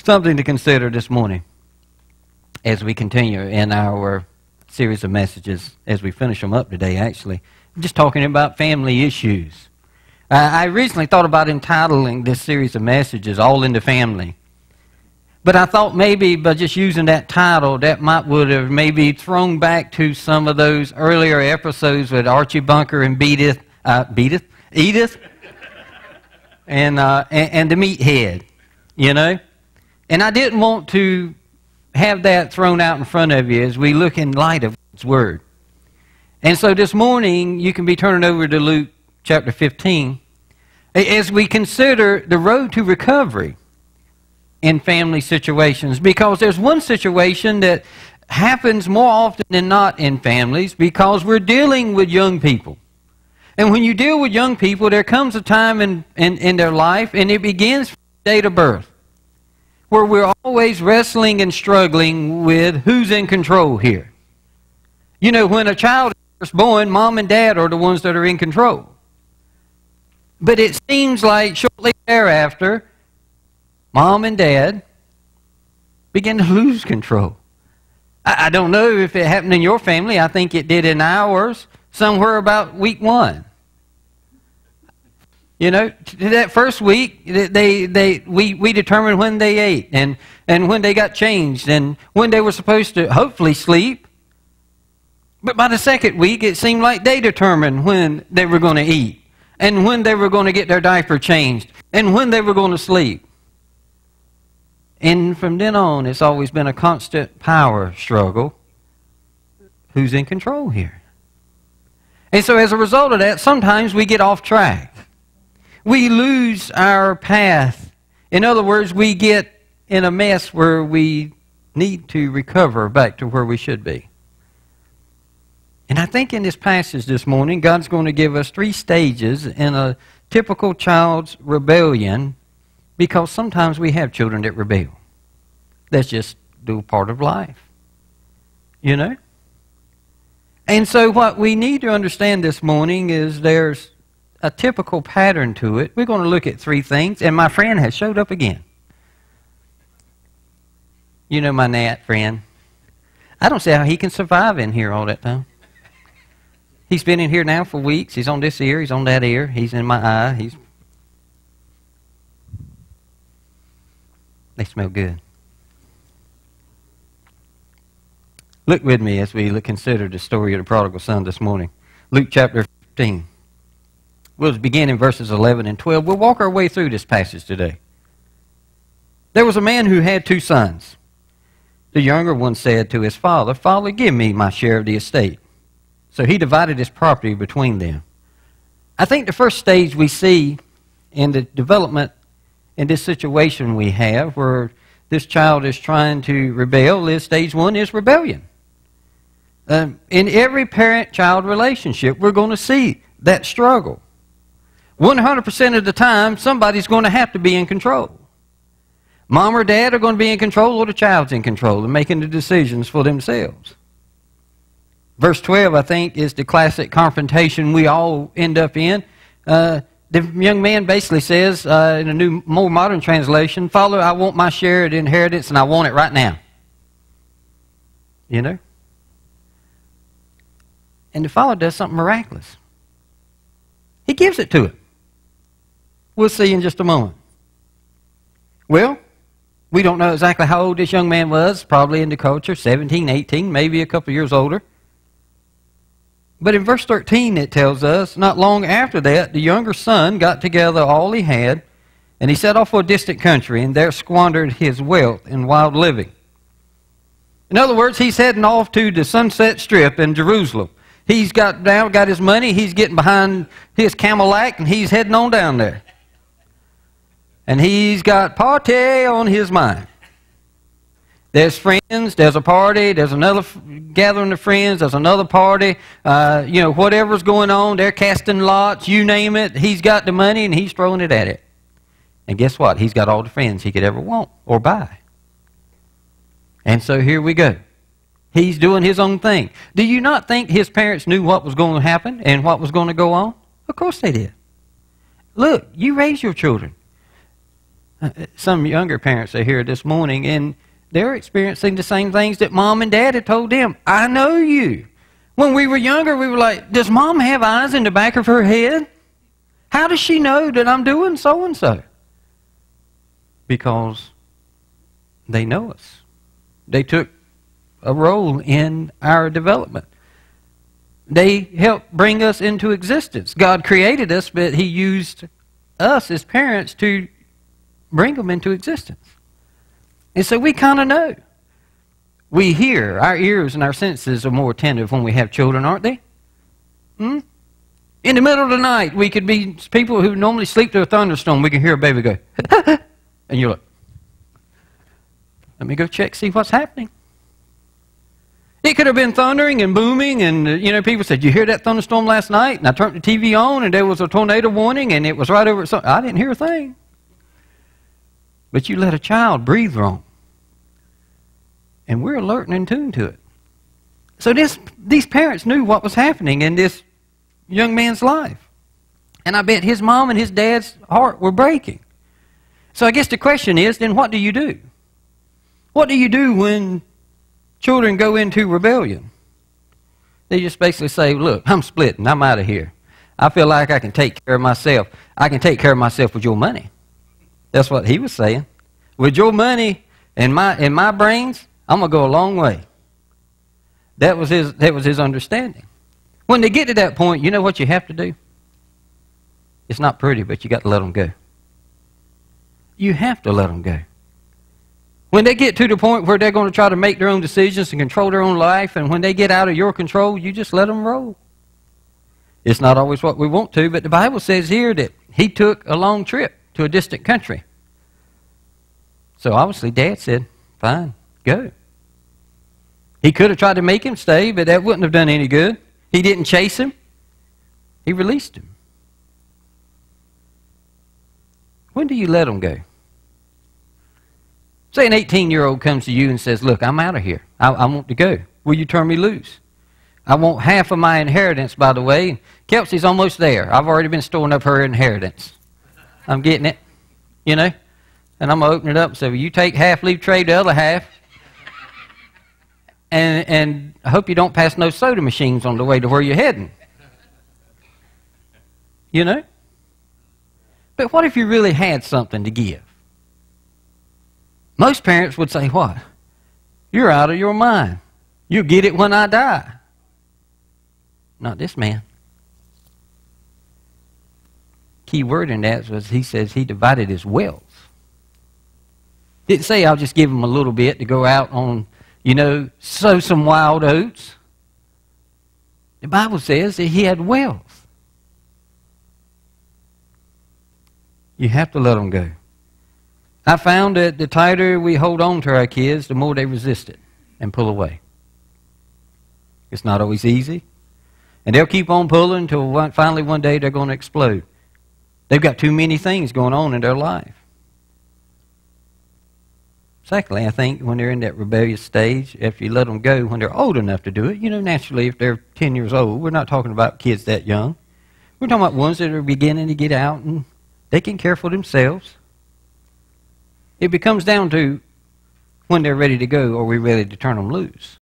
Something to consider this morning as we continue in our series of messages, as we finish them up today, actually. Just talking about family issues. I recently thought about entitling this series of messages, All in the Family. But I thought maybe by just using that title, that would have maybe thrown back to some of those earlier episodes with Archie Bunker and Edith, and the meathead, you know. And I didn't want to have that thrown out in front of you as we look in light of God's Word. And so this morning, you can be turning over to Luke chapter 15 as we consider the road to recovery in family situations. Because there's one situation that happens more often than not in families because we're dealing with young people. And when you deal with young people, there comes a time in their life, and it begins from the date of birth, where we're always wrestling and struggling with who's in control here. You know, when a child is first born, mom and dad are the ones that are in control. But it seems like shortly thereafter, mom and dad begin to lose control. I don't know if it happened in your family. I think it did in ours somewhere about week 1. You know, that first week, we determined when they ate and when they got changed and when they were supposed to hopefully sleep. But by the second week, it seemed like they determined when they were going to eat and when they were going to get their diaper changed and when they were going to sleep. And from then on, it's always been a constant power struggle. Who's in control here? And so as a result of that, sometimes we get off track. We lose our path. In other words, we get in a mess where we need to recover back to where we should be. And I think in this passage this morning, God's going to give us 3 stages in a typical child's rebellion, because sometimes we have children that rebel. That's just a part of life. You know? And so what we need to understand this morning is there's a typical pattern to it. We're going to look at 3 things, and my friend has showed up again. You know my Nat friend. I don't see how he can survive in here all that time. He's been in here now for weeks. He's on this ear, he's on that ear, he's in my eye. They smell good. Look with me as we consider the story of the prodigal son this morning. Luke chapter 15. We'll begin in verses 11 and 12. We'll walk our way through this passage today. There was a man who had 2 sons. The younger one said to his father, "Father, give me my share of the estate." So he divided his property between them. I think the first stage we see in the development in this situation we have, where this child is trying to rebel, is stage 1 is rebellion. In every parent-child relationship, we're going to see that struggle. 100% of the time, somebody's going to have to be in control. Mom or dad are going to be in control, or the child's in control and making the decisions for themselves. Verse 12, I think, is the classic confrontation we all end up in. The young man basically says, in a new, more modern translation, "Father, I want my share of the inheritance, and I want it right now." You know? And the father does something miraculous. He gives it to him. We'll see in just a moment. Well, we don't know exactly how old this young man was, probably in the culture, 17, 18, maybe a couple years older. But in verse 13 it tells us, not long after that, the younger son got together all he had, and he set off for a distant country, and there squandered his wealth in wild living. In other words, he's heading off to the Sunset Strip in Jerusalem. He's got his money, he's getting behind his Cadillac, and he's heading on down there. And he's got party on his mind. There's friends, there's a party, there's another gathering of friends, there's another party. You know, whatever's going on, they're casting lots, you name it. He's got the money and he's throwing it at it. And guess what? He's got all the friends he could ever want or buy. And so here we go. He's doing his own thing. Do you not think his parents knew what was going to happen and what was going to go on? Of course they did. Look, you raise your children. Some younger parents are here this morning, and they're experiencing the same things that Mom and Dad had told them. I know you. When we were younger, we were like, does Mom have eyes in the back of her head? How does she know that I'm doing so-and-so? Because they know us. They took a role in our development. They helped bring us into existence. God created us, but He used us as parents to bring them into existence. And so we kind of know. We hear. Our ears and our senses are more attentive when we have children, aren't they? In the middle of the night, we could be people who normally sleep through a thunderstorm. We can hear a baby go, and you're like, let me go check, see what's happening. It could have been thundering and booming, and people said, you hear that thunderstorm last night? And I turned the TV on, and there was a tornado warning, and it was right over. I didn't hear a thing. But you let a child breathe wrong, and we're alert and in tune to it. So these parents knew what was happening in this young man's life. And I bet his mom and his dad's heart were breaking. So I guess the question is, then what do you do? What do you do when children go into rebellion? They just basically say, look, I'm splitting. I'm out of here. I feel like I can take care of myself. I can take care of myself with your money. That's what he was saying. With your money and my brains, I'm going to go a long way. That was his understanding. When they get to that point, you know what you have to do? It's not pretty, but you got to let them go. You have to let them go. When they get to the point where they're going to try to make their own decisions and control their own life, and when they get out of your control, you just let them roll. It's not always what we want to, but the Bible says here that he took a long trip to a distant country. So obviously Dad said, fine, go. He could have tried to make him stay, but that wouldn't have done any good. He didn't chase him. He released him. When do you let him go? Say an 18-year-old comes to you and says, look, I'm out of here. I want to go. Will you turn me loose? I want half of my inheritance, by the way. Kelsey's almost there. I've already been storing up her inheritance. I'm getting it, And I'm going to open it up and say, well, you take half, leave Trey the other half. And I hope you don't pass no soda machines on the way to where you're heading. But what if you really had something to give? Most parents would say, what? You're out of your mind. You'll get it when I die. Not this man. Key word in that was he says he divided his wealth. Didn't say I'll just give him a little bit to go out on, sow some wild oats. The Bible says that he had wealth. You have to let them go. I found that the tighter we hold on to our kids, the more they resist it and pull away. It's not always easy. And they'll keep on pulling until finally one day they're going to explode. They've got too many things going on in their life. Secondly, I think when they're in that rebellious stage, after you let them go, when they're old enough to do it, naturally if they're 10 years old, we're not talking about kids that young. We're talking about ones that are beginning to get out and they can care for themselves. It becomes down to when they're ready to go, are we ready to turn them loose?